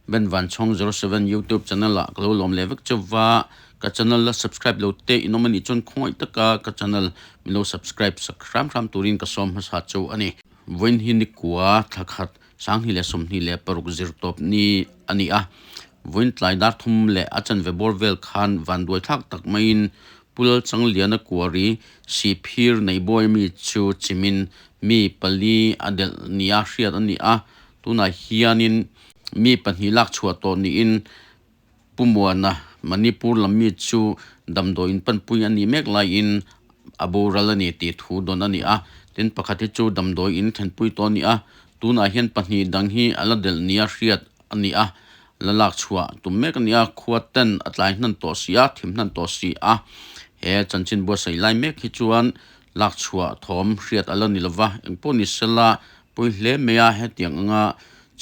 ben van chong 07 YouTube channel la klo lom levek chawa ka channel la subscribe lo te inomani chon khoi taka ka channel milo subscribe sakram ram turin ka som ha chu ani voin hi ni kwa thakhat sang hi le som hi le paruk zir top ni ani a voin tlai dar thum le achan ve borvel khan van doi thak tak main pul chang liana kwari si phir nei boy mi chu chimin mi pali adel nia hriat ani a tuna hianin mi panhilak chhuat to ni in pumuana manipur lammi chu damdo in panpui ani mek lai in aboralani ti thu don ani a tin pakhati chu damdo in thenpui to ni a tuna hian panhi dang hi aladel nia hriat ani a lalak chhuwa tumek ani a khuatan atlai hnan to sia thim hnan to si a he chanchin bo sei lai mek hi chuan lak chhuwa thom hriat alani lova engponi sela pui hle meya he tiang anga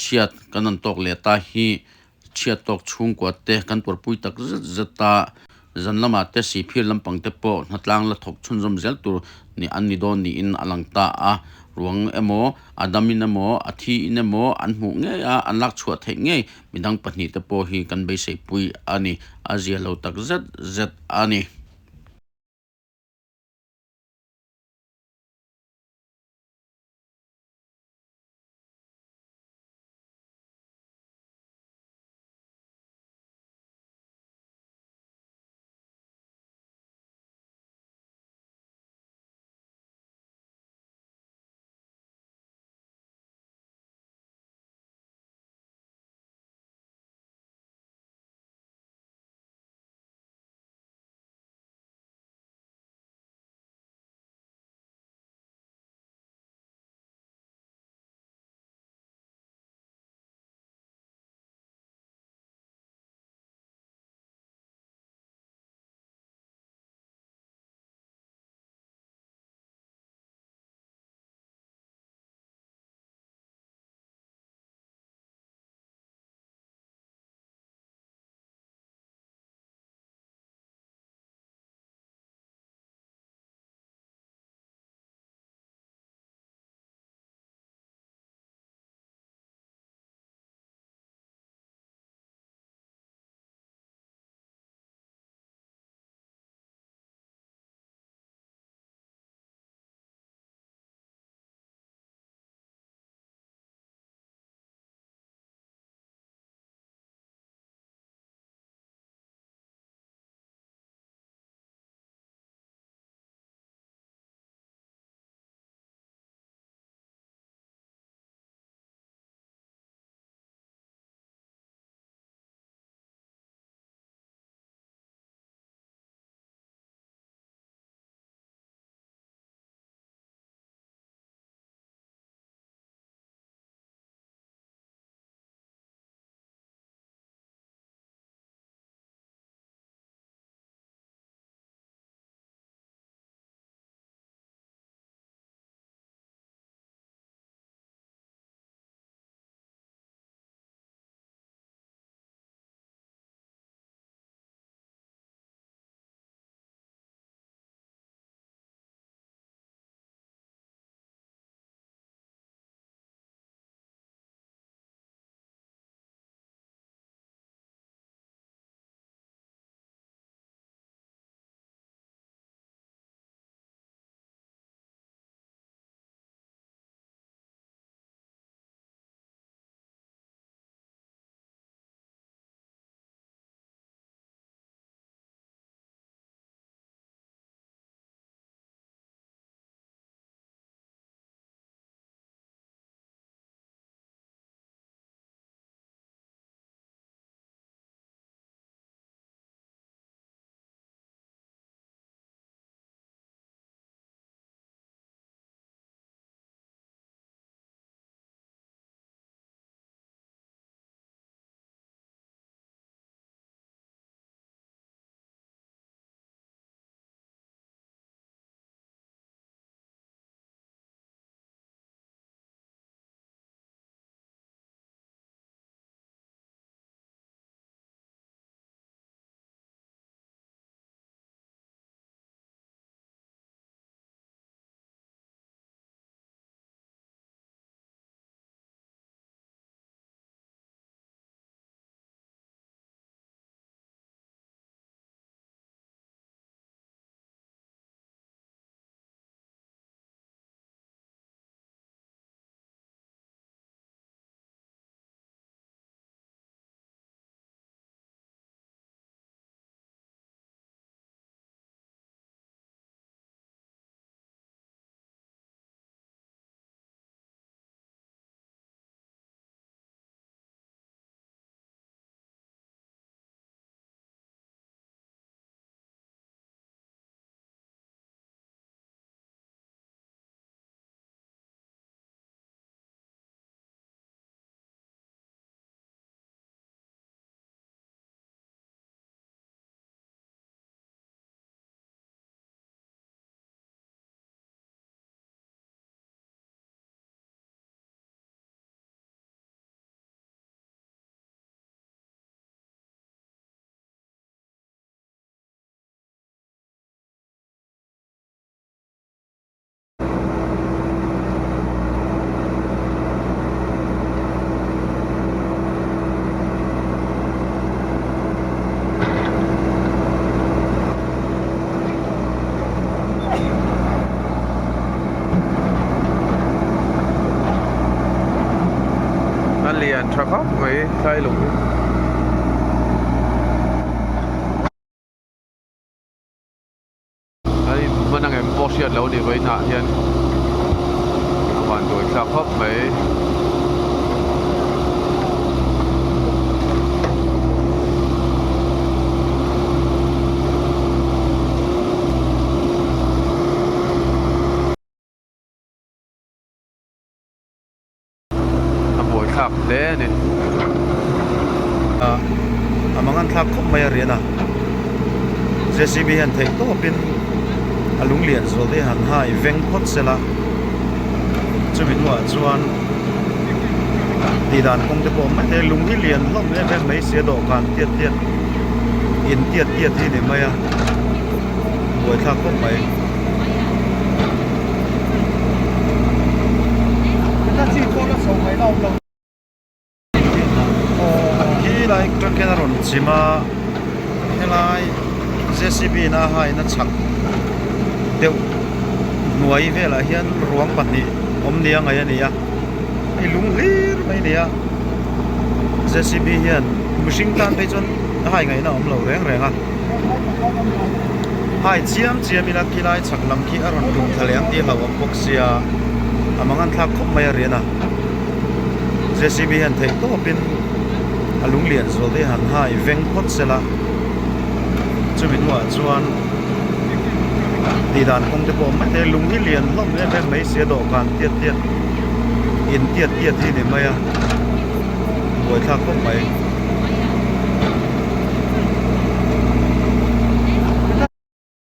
chiat kanan tok le ta hi chiat tok chung kwa te kan por pui tak zata zanlama te si phir lampang te po natlang la thok chun zom zel tur ni anni don ni in alangta a ruang emo adamin emo athi in emo anmu nge a anlak chhuat the nge midang pahni te po hi kan be sei pui ani azia lo tak zat ani khóc mấy sai lục đây mình đang em bỏ xiết lâu đi với nạ hiền hoàn đổi xa khóc mấyขับเด้นี่mangan thak khop mai riana JCB han thei to pin alung lian zo de han hai veng phot sela chumin wa chuan ti dan kong te pom te lung hi lian hlom le ben mai se do kan tiat tiat in tiat tiat hi ni mai a boi thak khop mai ta chi ko la so mai lau lau lai kan ken ron chima helai JCB na hai na chak deu nuai vela hian ruang pahnih om nia ngai ania ai lung hlir mai nia JCB hian mihring tan pe chon hai ngai na om lo reng renga hai chiam ina kilai chaklam ki aron lung thaliang ti lo om boxia amangan thak khop mai riana JCB hian thei to pin alung lian zo de han hai veng phot sela chumin wa chuan ti dan kong te pom te lung hi lian hlom le ben mai se do kan tiat tiat in tiat tiat hi ni mai a boi thak khop mai